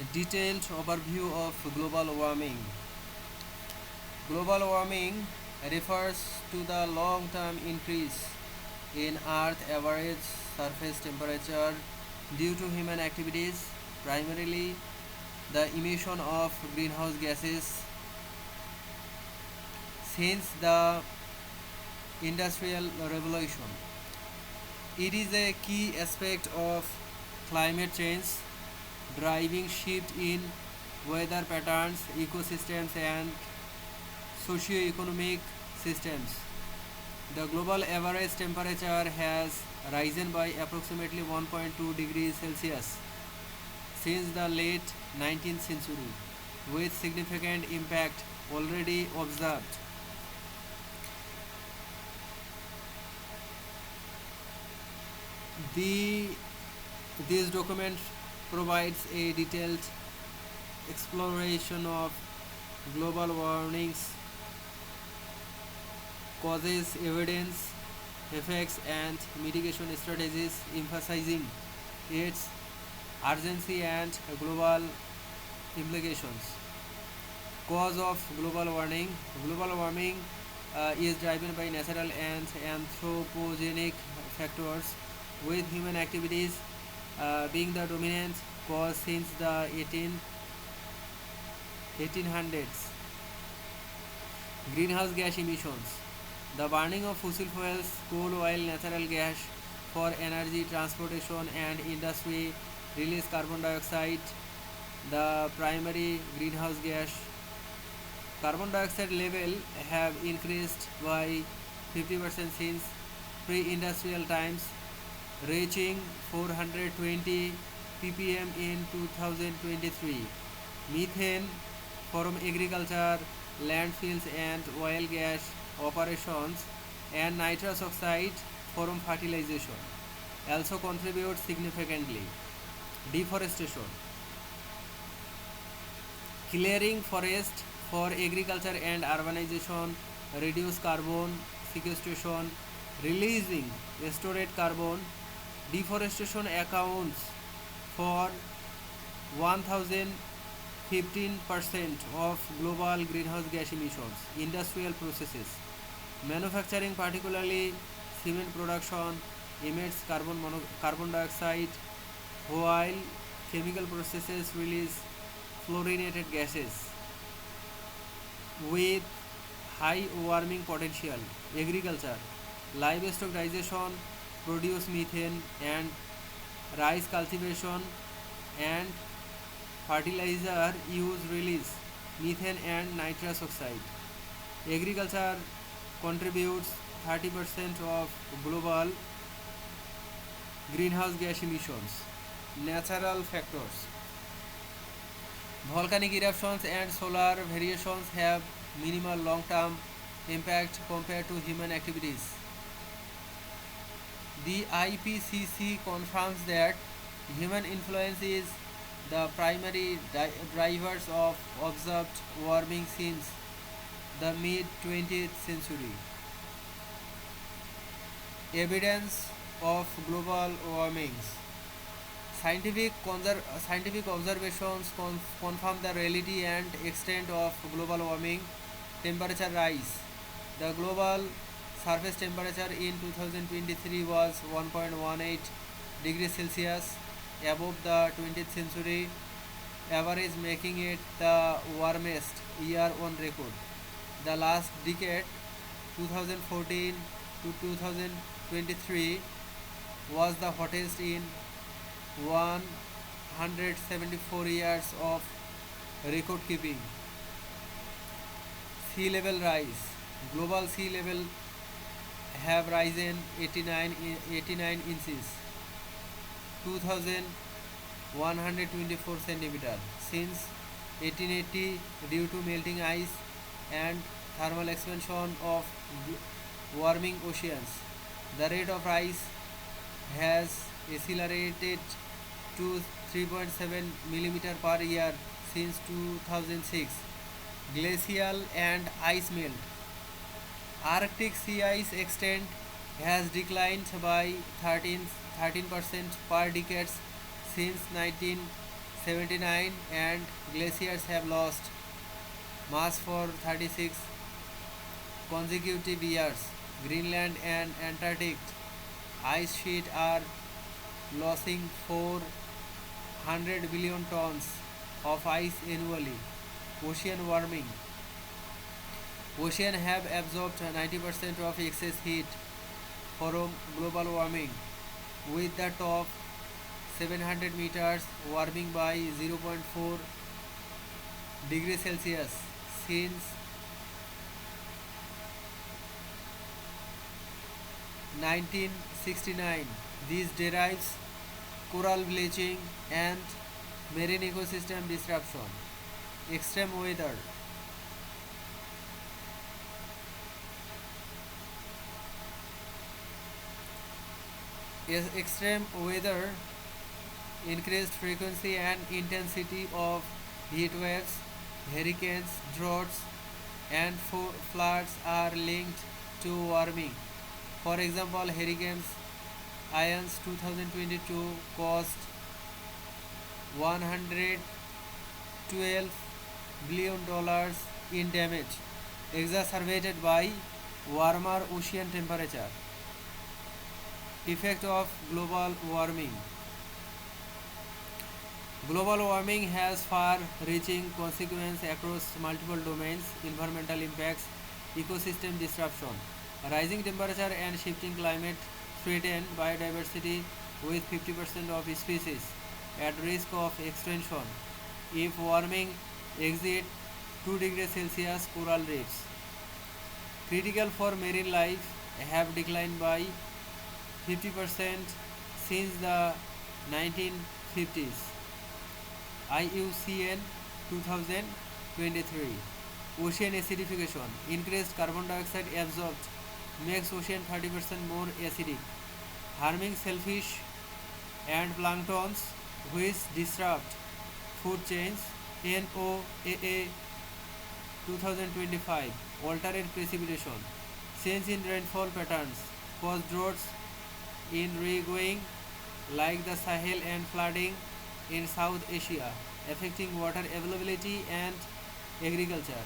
Detailed overview of global warming. Global warming refers to the long-term increase in Earth average surface temperature due to human activities, primarily the emission of greenhouse gases. Since the Industrial Revolution, it is a key aspect of climate change, driving shift in weather patterns, ecosystems, and socio-economic systems. The global average temperature has risen by approximately 1.2 degrees Celsius since the late 19th century, with significant impact already observed. The, this document provides a detailed exploration of global warming's causes, evidence, effects, and mitigation strategies, emphasizing its urgency and global implications. Cause of global warming. Global warming is driven by natural and anthropogenic factors, with human activities being the dominant cause since the 1800s. Greenhouse gas emissions. The burning of fossil fuels, coal, oil, natural gas for energy, transportation, and industry release carbon dioxide, the primary greenhouse gas. Carbon dioxide level have increased by 50% since pre-industrial times, reaching 420 ppm in 2023. Methane from agriculture, landfills, and oil gas operations, and nitrous oxide from fertilization also contribute significantly. Deforestation. Clearing forest for agriculture and urbanization reduce carbon sequestration, releasing stored carbon. Deforestation accounts for 1015% of global greenhouse gas emissions. Industrial processes. Manufacturing, particularly cement production, emits carbon dioxide, while chemical processes release fluorinated gases with high warming potential. Agriculture, livestock digestion produce methane, and rice cultivation and fertilizer use release methane and nitrous oxide. Agriculture contributes 30% of global greenhouse gas emissions. Natural factors. Volcanic eruptions and solar variations have minimal long-term impact compared to human activities. The IPCC confirms that human influence is the primary drivers of observed warming since the mid 20th century. Evidence of global warmings. Scientific observations confirm the reality and extent of global warming. Temperature rise. The global surface temperature in 2023 was 1.18 degrees Celsius above the 20th century average, making it the warmest year on record. The last decade, 2014 to 2023, was the hottest in 174 years of record keeping. Sea level rise. Global sea level have risen 89 inches, 2124 centimeter since 1880 due to melting ice and thermal expansion of warming oceans. The rate of rise has accelerated to 3.7 millimeter per year since 2006. Glacial and ice melt. Arctic sea ice extent has declined by 13% per decade since 19 79 and glaciers have lost mass for 36 consecutive years. Greenland and Antarctic ice sheet are losing 400 billion tons of ice annually. Ocean warming. Oceans have absorbed 90% of excess heat from global warming, with the top 700 meters warming by 0.4 degrees Celsius since 1969. This derives coral bleaching and marine ecosystem disruption. Extreme weather. Extreme weather, increased frequency and intensity of heat waves, hurricanes, droughts, and floods are linked to warming. For example, hurricanes Ian's 2022 caused 112 billion dollars in damage, exacerbated by warmer ocean temperature. Effect of global warming. Global warming has far-reaching consequences across multiple domains: environmental impacts, ecosystem disruption. Rising temperature and shifting climate threaten biodiversity, with 50% of species at risk of extinction if warming exceeds 2 degrees Celsius. Coral reefs, critical for marine life, have declined by 50% since the 1950s. IUCN 2023. Ocean acidification. Increased carbon dioxide absorbed makes ocean 30% more acidic, harming shellfish and planktons, which disrupt food chains. NOAA 2025. Altered precipitation. Change in rainfall patterns cause droughts in regions like the Sahel and flooding in South Asia, affecting water availability and agriculture.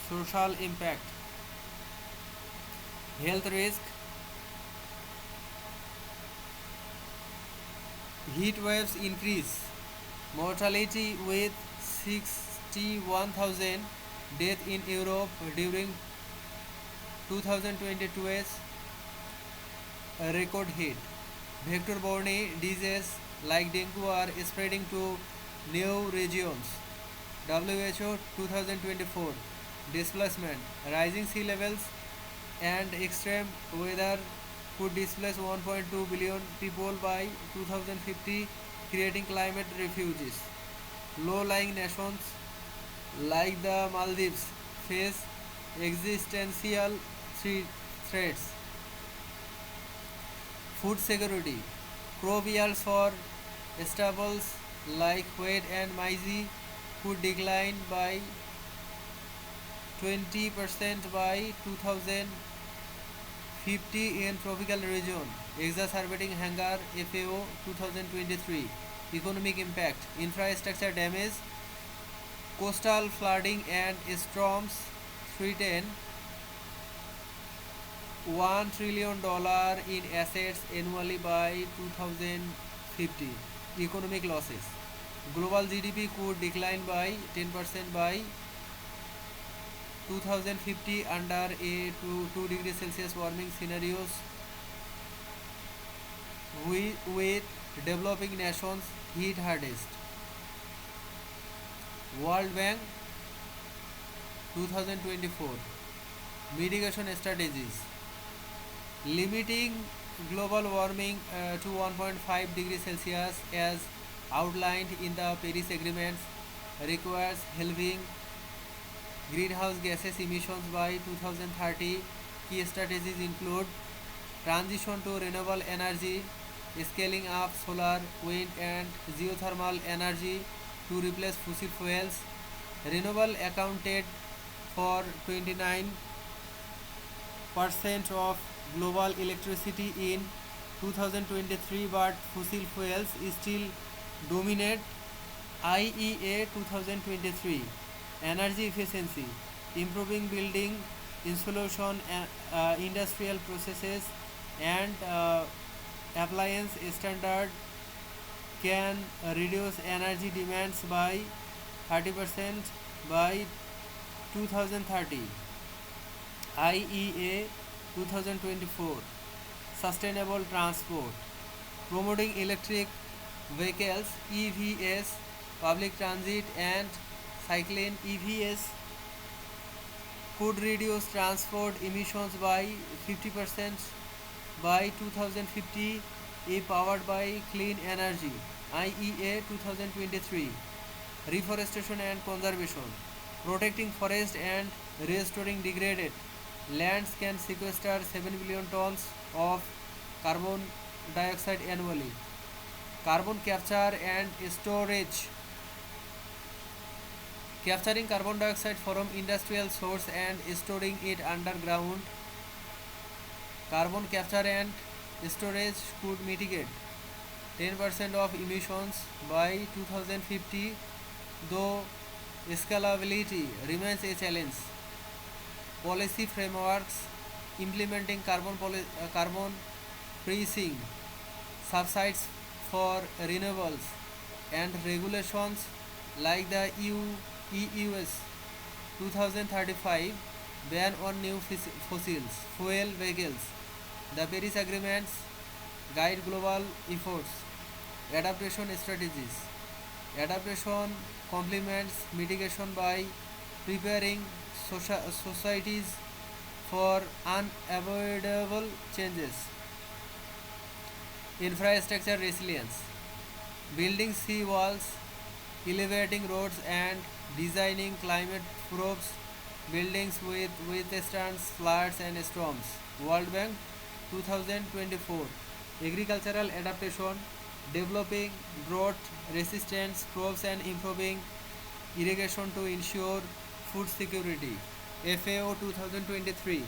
Social impact. Health risk. Heat waves increase mortality, with 61,000 deaths in Europe during 2022's record heat. Vector-borne diseases like dengue are spreading to new regions. WHO 2024. Displacement. Rising sea levels and extreme weather could displace 1.2 billion people by 2050, creating climate refugees. Low-lying nations like the Maldives face existential threats. Food security. Crop yields for staples like wheat and maize could decline by 20% by 2050 in tropical region, exacerbating hunger. FAO 2023. Economic impact. Infrastructure damage. Coastal flooding and storms threaten $1 trillion in assets annually by 2050. Economic losses. Global GDP could decline by 10% by 2050 under a 2 degrees Celsius warming scenarios, with developing nations hit hardest. World Bank 2024. Mitigation strategies. Limiting global warming to 1.5 degrees Celsius as outlined in the Paris Agreement requires halving greenhouse gases emissions by 2030. Key strategies include transition to renewable energy, scaling up solar, wind and geothermal energy to replace fossil fuels. Renewable accounted for 29% of global electricity in 2023, but fossil fuels still dominate IEA 2023 Energy Efficiency, Improving Building Insulation, Industrial Processes and Appliance Standard can reduce energy demands by 30% by 2030. IEA 2024 Sustainable Transport, Promoting Electric Vehicles EVs, Public Transit and cycling EVs could reduce transport emissions by 50% by 2050 if powered by clean energy. IEA 2023 Reforestation and Conservation, Protecting forests and restoring degraded lands can sequester 7 billion tons of carbon dioxide annually. Carbon capture and storage, capturing carbon dioxide from industrial source and storing it underground. Carbon capture and storage could mitigate 10% of emissions by 2050, though scalability remains a challenge. Policy frameworks, implementing carbon pricing, subsidies for renewables, and regulations like the EU's 2035 ban on new fossils fuel vehicles. The Paris Agreements guide global efforts. Adaptation strategies. Adaptation complements mitigation by preparing societies for unavoidable changes. Infrastructure resilience, building sea walls, elevating roads, and designing climate-proof buildings with withstand floods and storms. World Bank 2024 Agricultural adaptation, developing drought-resistant crops and improving irrigation to ensure food security. FAO 2023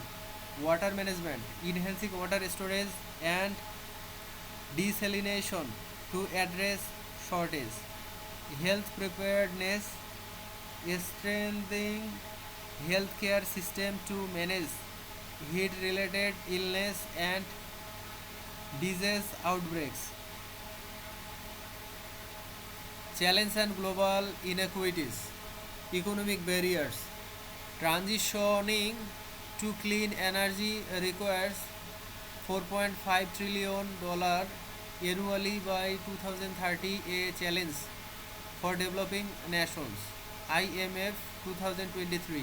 Water management, enhancing water storage and desalination to address shortage. Health preparedness, strengthening healthcare system to manage heat-related illness and disease outbreaks. Challenge and global inequities, economic barriers. Transitioning to clean energy requires $4.5 trillion annually by 2030, a challenge for developing nations. IMF 2023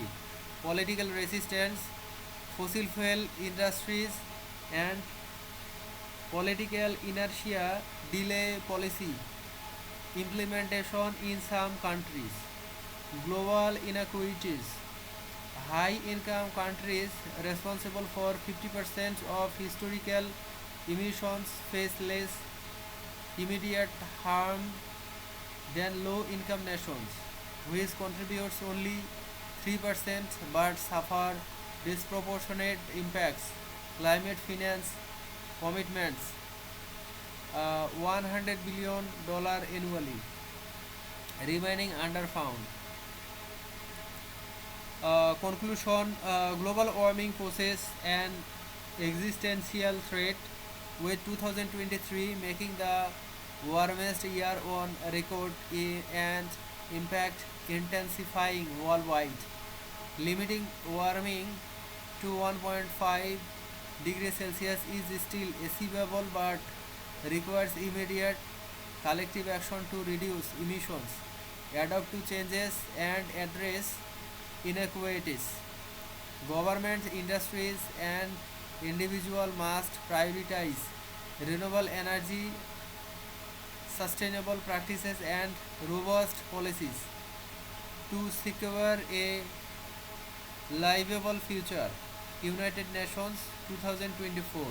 Political resistance, fossil fuel industries, and political inertia delay policy implementation in some countries. Global inequities, high income countries responsible for 50% of historical emissions face less immediate harm than low income nations, which contributes only 3% but suffer disproportionate impacts. Climate finance commitments, $100 billion annually, remaining underfound. Conclusion, global warming poses an existential threat, with 2023 making the warmest year on record and impact intensifying worldwide. Limiting warming to 1.5 degrees Celsius is still achievable but requires immediate collective action to reduce emissions, adapt to changes, and address inequities. Governments, industries, and individuals must prioritize renewable energy, sustainable practices, and robust policies to secure a livable future. United Nations 2024